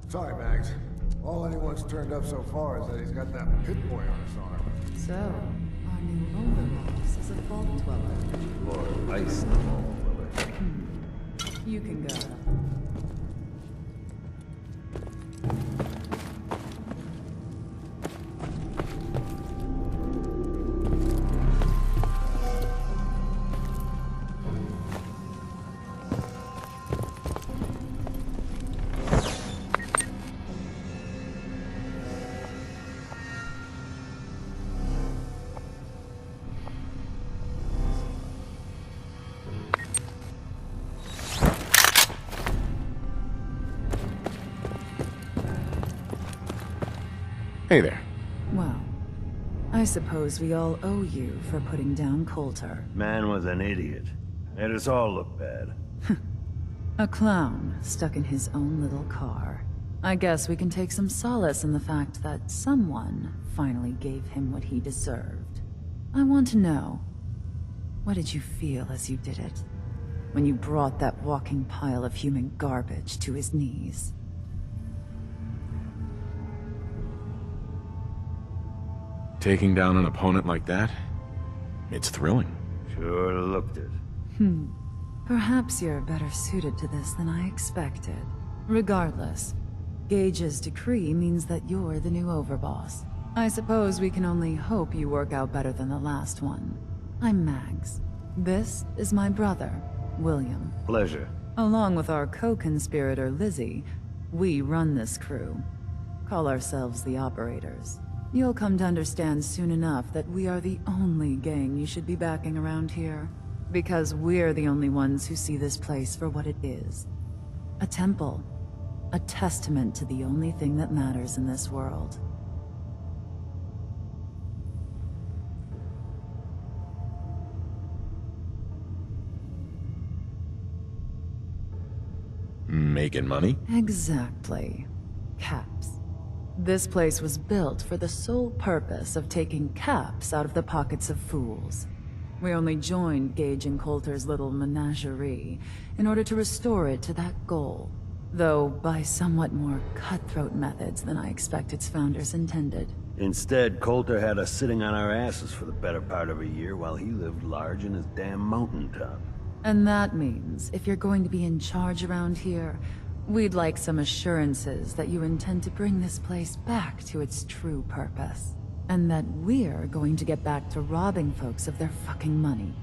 Sorry, Max. All anyone's turned up so far is that he's got that pit boy on his arm. So, our new overboss is a vault dweller. Or ice vault dweller. You can go. Hey there. Well, I suppose we all owe you for putting down Coulter. Man was an idiot. Made us all look bad. A clown stuck in his own little car. I guess we can take some solace in the fact that someone finally gave him what he deserved. I want to know, what did you feel as you did it? When you brought that walking pile of human garbage to his knees? Taking down an opponent like that? It's thrilling. Sure looked it. Perhaps you're better suited to this than I expected. Regardless, Gage's decree means that you're the new overboss. I suppose we can only hope you work out better than the last one. I'm Mags. This is my brother, William. Pleasure. Along with our co-conspirator Lizzie, we run this crew. Call ourselves the Operators. You'll come to understand soon enough that we are the only gang you should be backing around here. Because we're the only ones who see this place for what it is. A temple. A testament to the only thing that matters in this world. Making money? Exactly. Caps. This place was built for the sole purpose of taking caps out of the pockets of fools. We only joined Gage and Coulter's little menagerie in order to restore it to that goal, though by somewhat more cutthroat methods than I expect its founders intended. Instead, Coulter had us sitting on our asses for the better part of a year while he lived large in his damn mountaintop. And that means, if you're going to be in charge around here, we'd like some assurances that you intend to bring this place back to its true purpose. And that we're going to get back to robbing folks of their fucking money.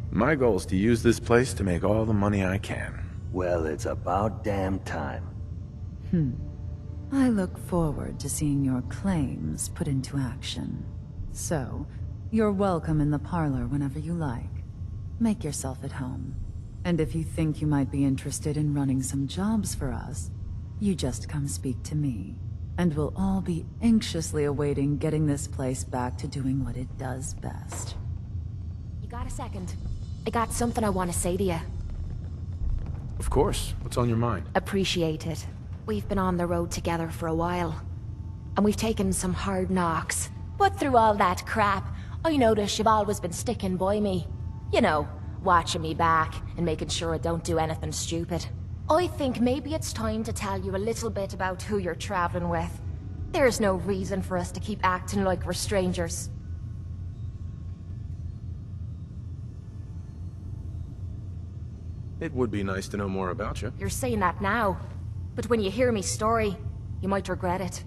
My goal is to use this place to make all the money I can. Well, it's about damn time. I look forward to seeing your claims put into action. So, you're welcome in the parlor whenever you like. Make yourself at home. And if you think you might be interested in running some jobs for us, you just come speak to me. And we'll all be anxiously awaiting getting this place back to doing what it does best. You got a second? I got something I want to say to you. Of course. What's on your mind? Appreciate it. We've been on the road together for a while. And we've taken some hard knocks. But through all that crap, I notice you've always been sticking by me. You know, watching me back and making sure I don't do anything stupid. I think maybe it's time to tell you a little bit about who you're traveling with. There's no reason for us to keep acting like we're strangers. It would be nice to know more about you. You're saying that now, but when you hear me story, you might regret it.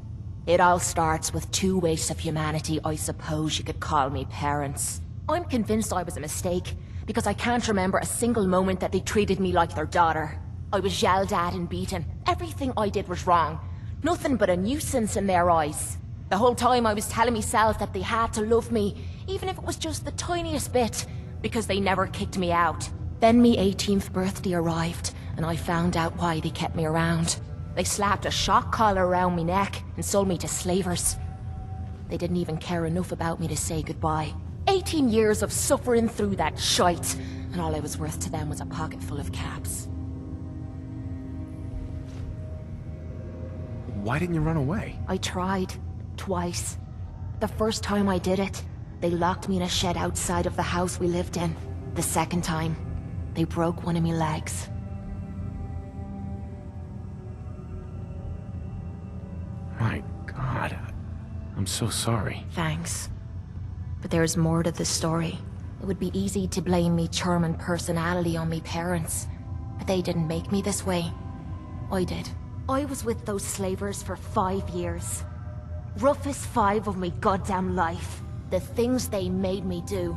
It all starts with two wastes of humanity I suppose you could call me parents. I'm convinced I was a mistake, because I can't remember a single moment that they treated me like their daughter. I was yelled at and beaten. Everything I did was wrong. Nothing but a nuisance in their eyes. The whole time I was telling myself that they had to love me, even if it was just the tiniest bit, because they never kicked me out. Then me 18th birthday arrived, and I found out why they kept me around. They slapped a shock collar around me neck and sold me to slavers. They didn't even care enough about me to say goodbye. 18 years of suffering through that shite, and all I was worth to them was a pocket full of caps. Why didn't you run away? I tried. Twice. The first time I did it, they locked me in a shed outside of the house we lived in. The second time, they broke one of me legs. My God. I'm so sorry. Thanks. But there's more to the story. It would be easy to blame me charm and personality on me parents, but they didn't make me this way. I did. I was with those slavers for 5 years. Roughest 5 of my goddamn life. The things they made me do.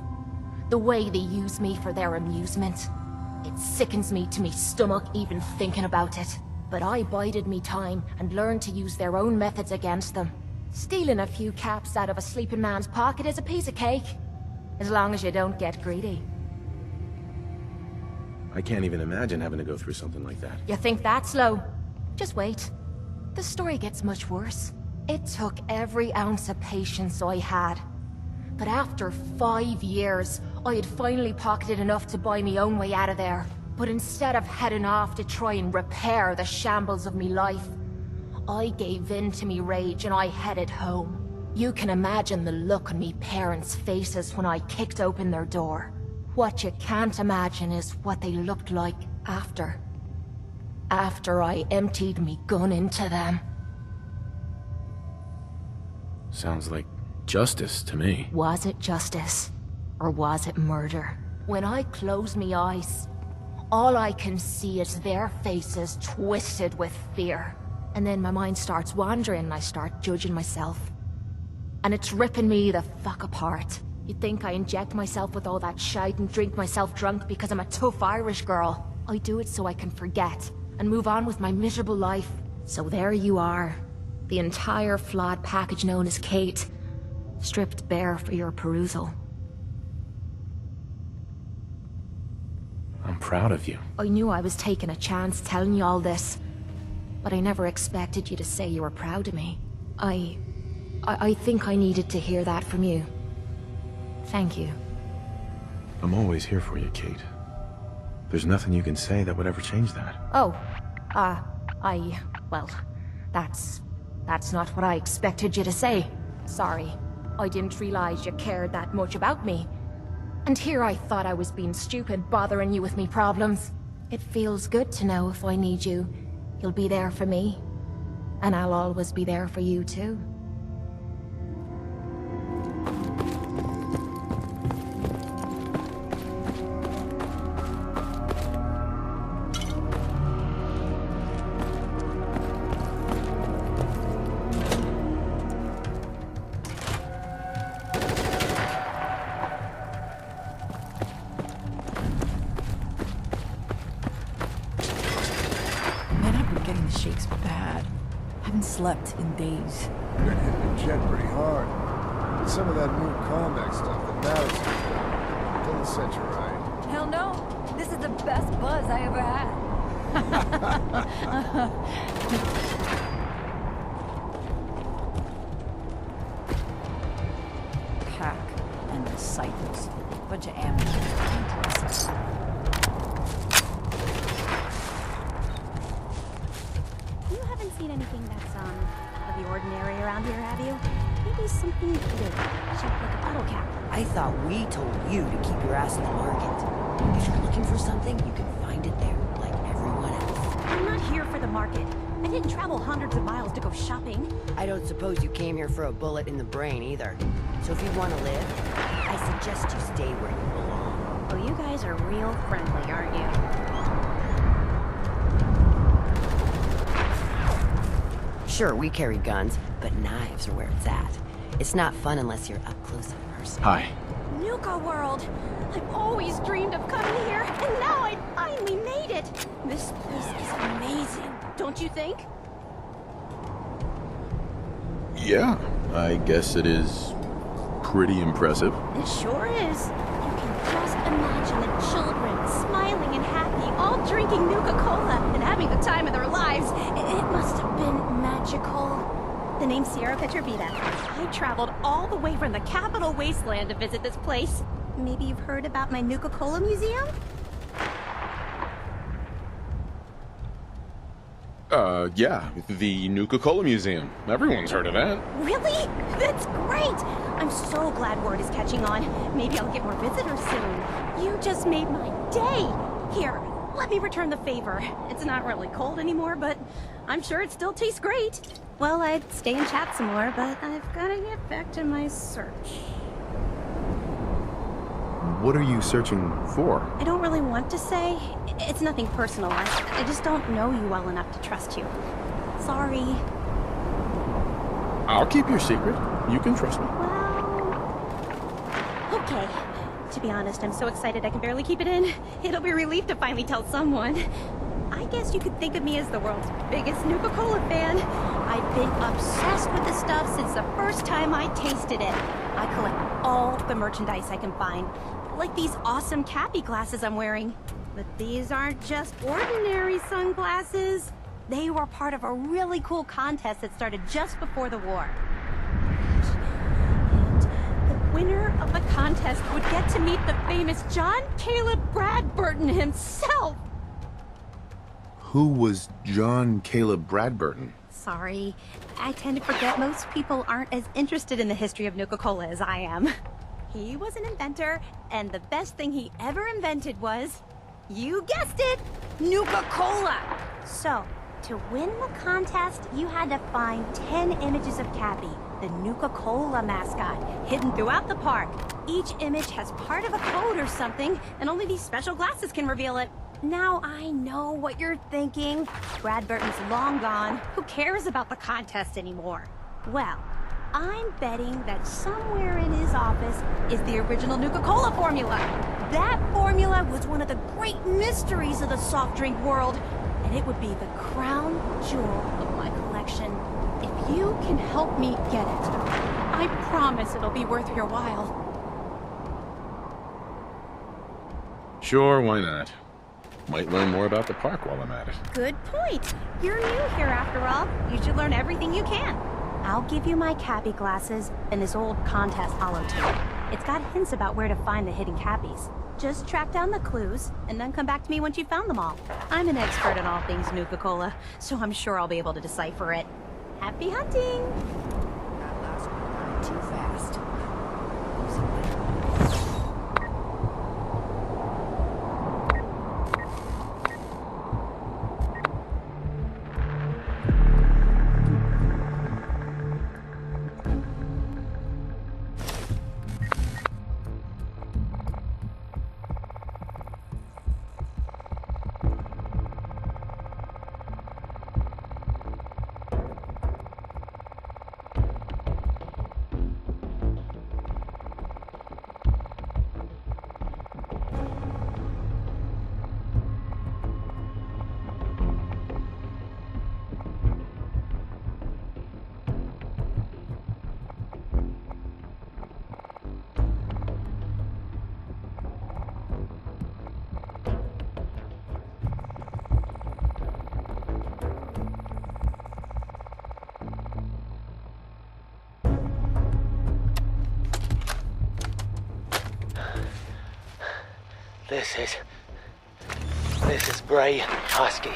The way they used me for their amusement. It sickens me to me stomach even thinking about it. But I bided me time and learned to use their own methods against them. Stealing a few caps out of a sleeping man's pocket is a piece of cake. As long as you don't get greedy. I can't even imagine having to go through something like that. You think that's low? Just wait. The story gets much worse. It took every ounce of patience I had. But after 5 years, I had finally pocketed enough to buy me own way out of there. But instead of heading off to try and repair the shambles of me life, I gave in to me rage and I headed home. You can imagine the look on me parents' faces when I kicked open their door. What you can't imagine is what they looked like after. After I emptied me gun into them. Sounds like justice to me. Was it justice? Or was it murder? When I close me eyes, all I can see is their faces twisted with fear. And then my mind starts wandering and I start judging myself. and it's ripping me the fuck apart. You'd think I inject myself with all that shite and drink myself drunk because I'm a tough Irish girl. I do it so I can forget and move on with my miserable life. So there you are. The entire flawed package known as Kate, stripped bare for your perusal. I'm proud of you. I knew I was taking a chance telling you all this, but I never expected you to say you were proud of me. I think I needed to hear that from you. Thank you. I'm always here for you, Kate. There's nothing you can say that would ever change that. Oh, well, that's not what I expected you to say. Sorry. I didn't realize you cared that much about me. And here I thought I was being stupid, bothering you with me problems. It feels good to know if I need you, you'll be there for me. And I'll always be there for you, too. Shake's bad. Haven't slept in days. You've been hitting the jet pretty hard. Get some of that new combat stuff that Madison doesn't set you right. Hell no. This is the best buzz I ever had. Pack and disciples. Bunch of amateurs. Seen anything that's out of the ordinary around here, have you? Maybe something big, shaped like a bottle cap. I thought we told you to keep your ass in the market. If you're looking for something, you can find it there, like everyone else. I'm not here for the market. I didn't travel hundreds of miles to go shopping. I don't suppose you came here for a bullet in the brain either. So if you want to live, I suggest you stay where you belong. Oh, you guys are real friendly, aren't you? Sure, we carry guns, but knives are where it's at. It's not fun unless you're up close and personal. Hi. Nuka-World! I've always dreamed of coming here, and now I finally made it! This place is amazing, don't you think? Yeah, I guess it is pretty impressive. It sure is. You can just imagine the children smiling and happy, all drinking Nuka-Cola and having the time of their lives. It must have been magical. The name's Sierra Petrovita. I traveled all the way from the capital wasteland to visit this place. Maybe you've heard about my Nuka-Cola museum? Yeah, the Nuka-Cola Museum. Everyone's heard of that. Really? That's great! I'm so glad word is catching on. Maybe I'll get more visitors soon. You just made my day! Here, let me return the favor. It's not really cold anymore, but I'm sure it still tastes great. Well, I'd stay and chat some more, but I've gotta get back to my search. What are you searching for? I don't really want to say. It's nothing personal. I just don't know you well enough to trust you. Sorry. I'll keep your secret. You can trust me. Okay. To be honest, I'm so excited I can barely keep it in. It'll be a relief to finally tell someone. I guess you could think of me as the world's biggest Nuka-Cola fan. I've been obsessed with the stuff since the first time I tasted it. I collect all the merchandise I can find. Like these awesome Cappy glasses I'm wearing. But these aren't just ordinary sunglasses. They were part of a really cool contest that started just before the war. And the winner of the contest would get to meet the famous John Caleb Bradburton himself. Who was John Caleb Bradburton? Sorry, I tend to forget most people aren't as interested in the history of Nuka-Cola as I am. He was an inventor, and the best thing he ever invented was, you guessed it, Nuka-Cola! So, to win the contest, you had to find 10 images of Cappy, the Nuka-Cola mascot, hidden throughout the park. Each image has part of a code or something, and only these special glasses can reveal it. Now I know what you're thinking. Bradburton's long gone. Who cares about the contest anymore? Well, I'm betting that somewhere in his office is the original Nuka-Cola formula. That formula was one of the great mysteries of the soft drink world, and it would be the crown jewel of my collection. If you can help me get it, I promise it'll be worth your while. Sure, why not? Might learn more about the park while I'm at it. Good point. You're new here after all. You should learn everything you can. I'll give you my cappy glasses and this old contest holotape. It's got hints about where to find the hidden cappies. Just track down the clues, and then come back to me once you've found them all. I'm an expert in all things Nuka-Cola, so I'm sure I'll be able to decipher it. Happy hunting! That last one went too fast. This is Bray Husky.